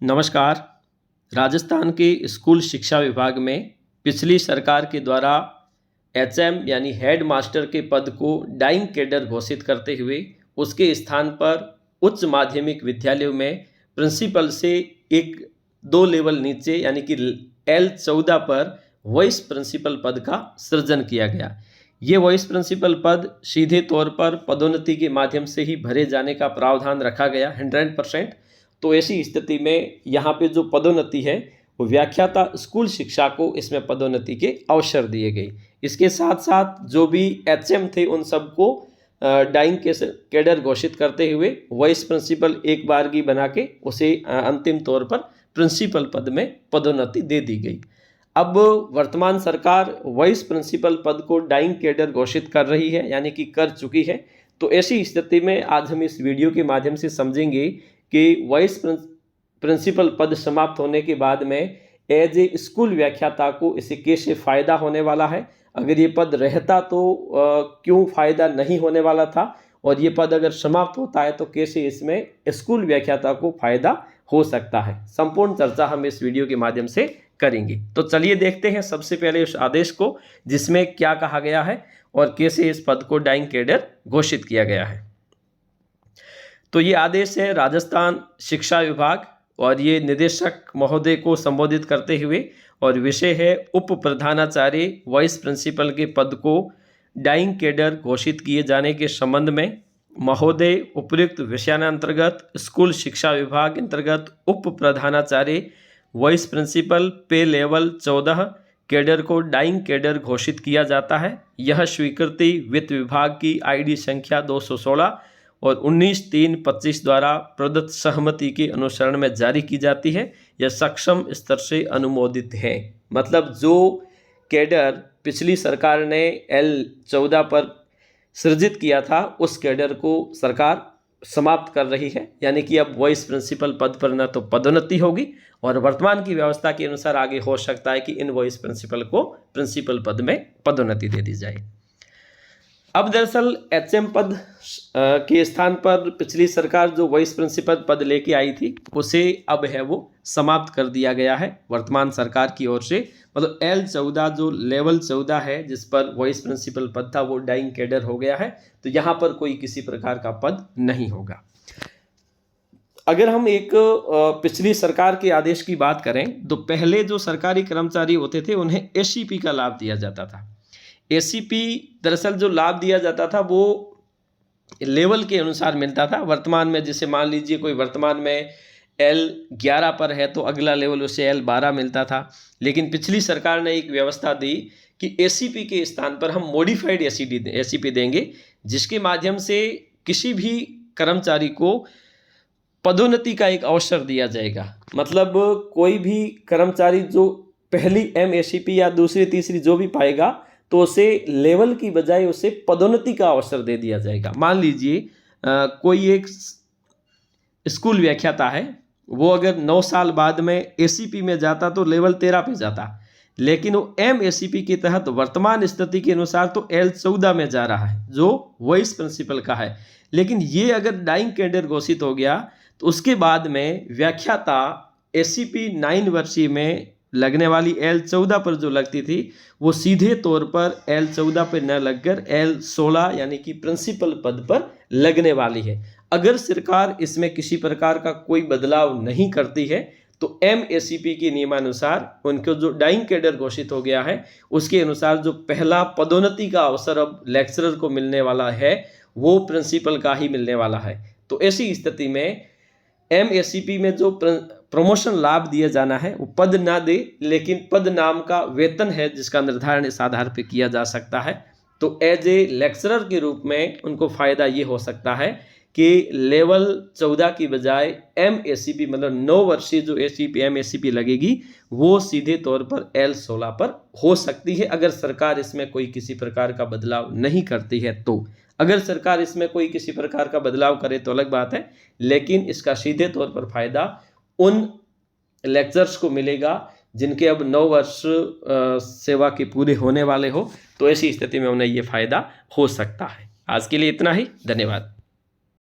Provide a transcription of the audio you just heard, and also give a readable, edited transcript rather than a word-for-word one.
नमस्कार। राजस्थान के स्कूल शिक्षा विभाग में पिछली सरकार के द्वारा एचएम यानी हेड मास्टर के पद को डाइंग कैडर घोषित करते हुए उसके स्थान पर उच्च माध्यमिक विद्यालयों में प्रिंसिपल से एक दो लेवल नीचे यानी कि L14 पर वाइस प्रिंसिपल पद का सृजन किया गया। ये वाइस प्रिंसिपल पद सीधे तौर पर पदोन्नति के माध्यम से ही भरे जाने का प्रावधान रखा गया 100%। तो ऐसी स्थिति में यहाँ पे जो पदोन्नति है वो व्याख्याता स्कूल शिक्षा को इसमें पदोन्नति के अवसर दिए गए। इसके साथ साथ जो भी एचएम थे उन सबको डाइंग कैडर घोषित करते हुए वाइस प्रिंसिपल एक बारगी बना के उसे अंतिम तौर पर प्रिंसिपल पद में पदोन्नति दे दी गई। अब वर्तमान सरकार वाइस प्रिंसिपल पद को डाइंग कैडर घोषित कर रही है यानी कि कर चुकी है। तो ऐसी स्थिति में आज हम इस वीडियो के माध्यम से समझेंगे कि वाइस प्रिंसिपल पद समाप्त होने के बाद में एज ए स्कूल व्याख्याता को इसे कैसे फ़ायदा होने वाला है, अगर ये पद रहता तो क्यों फ़ायदा नहीं होने वाला था, और ये पद अगर समाप्त होता है तो कैसे इसमें स्कूल व्याख्याता को फ़ायदा हो सकता है। संपूर्ण चर्चा हम इस वीडियो के माध्यम से करेंगे। तो चलिए देखते हैं सबसे पहले उस आदेश को जिसमें क्या कहा गया है और कैसे इस पद को डाइंग कैडर घोषित किया गया है। तो ये आदेश है राजस्थान शिक्षा विभाग और ये निदेशक महोदय को संबोधित करते हुए, और विषय है उप प्रधानाचार्य वाइस प्रिंसिपल के पद को डाइंग कैडर घोषित किए जाने के संबंध में महोदय उपयुक्त विषयान्तर्गत स्कूल शिक्षा विभाग अंतर्गत उप प्रधानाचार्य वाइस प्रिंसिपल पे लेवल 14 कैडर को डाइंग कैडर घोषित किया जाता है। यह स्वीकृति वित्त विभाग की ID संख्या 216 और 19/3/25 द्वारा प्रदत्त सहमति के अनुसरण में जारी की जाती है। यह सक्षम स्तर से अनुमोदित है। मतलब जो कैडर पिछली सरकार ने L14 पर सृजित किया था उस कैडर को सरकार समाप्त कर रही है, यानी कि अब वाइस प्रिंसिपल पद पर न तो पदोन्नति होगी और वर्तमान की व्यवस्था के अनुसार आगे हो सकता है कि इन वाइस प्रिंसिपल को प्रिंसिपल पद में पदोन्नति दे दी जाए। अब दरअसल एचएम पद के स्थान पर पिछली सरकार जो वाइस प्रिंसिपल पद लेके आई थी उसे अब है वो समाप्त कर दिया गया है वर्तमान सरकार की ओर से। मतलब L14 जो लेवल 14 है जिस पर वाइस प्रिंसिपल पद था वो डाइंग कैडर हो गया है। तो यहाँ पर कोई किसी प्रकार का पद नहीं होगा। अगर हम एक पिछली सरकार के आदेश की बात करें तो पहले जो सरकारी कर्मचारी होते थे उन्हें ACP का लाभ दिया जाता था। ACP दरअसल जो लाभ दिया जाता था वो लेवल के अनुसार मिलता था। वर्तमान में जैसे मान लीजिए कोई वर्तमान में L11 पर है तो अगला लेवल उसे L12 मिलता था, लेकिन पिछली सरकार ने एक व्यवस्था दी कि ACP के स्थान पर हम मॉडिफाइड ACP देंगे, जिसके माध्यम से किसी भी कर्मचारी को पदोन्नति का एक अवसर दिया जाएगा। मतलब कोई भी कर्मचारी जो पहली MACP या दूसरी तीसरी जो भी पाएगा तो उसे लेवल की बजाय उसे पदोन्नति का अवसर दे दिया जाएगा। मान लीजिए कोई एक स्कूल व्याख्याता है, वो अगर 9 साल बाद में ACP में जाता तो लेवल 13 पे जाता, लेकिन वो MACP के तहत वर्तमान स्थिति के अनुसार तो L14 में जा रहा है जो वाइस प्रिंसिपल का है। लेकिन ये अगर डाइंग कैडर घोषित हो गया तो उसके बाद में व्याख्याता ACP 9 वर्षीय में लगने वाली L14 पर जो लगती थी वो सीधे तौर पर L14 पर न लगकर L16 यानी कि प्रिंसिपल पद पर लगने वाली है। अगर सरकार इसमें किसी प्रकार का कोई बदलाव नहीं करती है तो MACP के नियमानुसार उनको जो डाइंग कैडर घोषित हो गया है उसके अनुसार जो पहला पदोन्नति का अवसर अब लेक्चरर को मिलने वाला है वो प्रिंसिपल का ही मिलने वाला है। तो ऐसी स्थिति में MACP में जो प्रमोशन लाभ दिया जाना है वो पद ना दे, लेकिन पद नाम का वेतन है जिसका निर्धारण इस आधार पर किया जा सकता है। तो एज ए लेक्चरर के रूप में उनको फायदा ये हो सकता है कि लेवल 14 की बजाय MACP मतलब 9 वर्षीय जो MACP लगेगी वो सीधे तौर पर L16 पर हो सकती है, अगर सरकार इसमें कोई किसी प्रकार का बदलाव नहीं करती है। तो अगर सरकार इसमें कोई किसी प्रकार का बदलाव करे तो अलग बात है, लेकिन इसका सीधे तौर पर फायदा उन लेक्चर्स को मिलेगा जिनके अब 9 वर्ष सेवा के पूरे होने वाले हो। तो ऐसी स्थिति में उन्हें ये फायदा हो सकता है। आज के लिए इतना ही, धन्यवाद।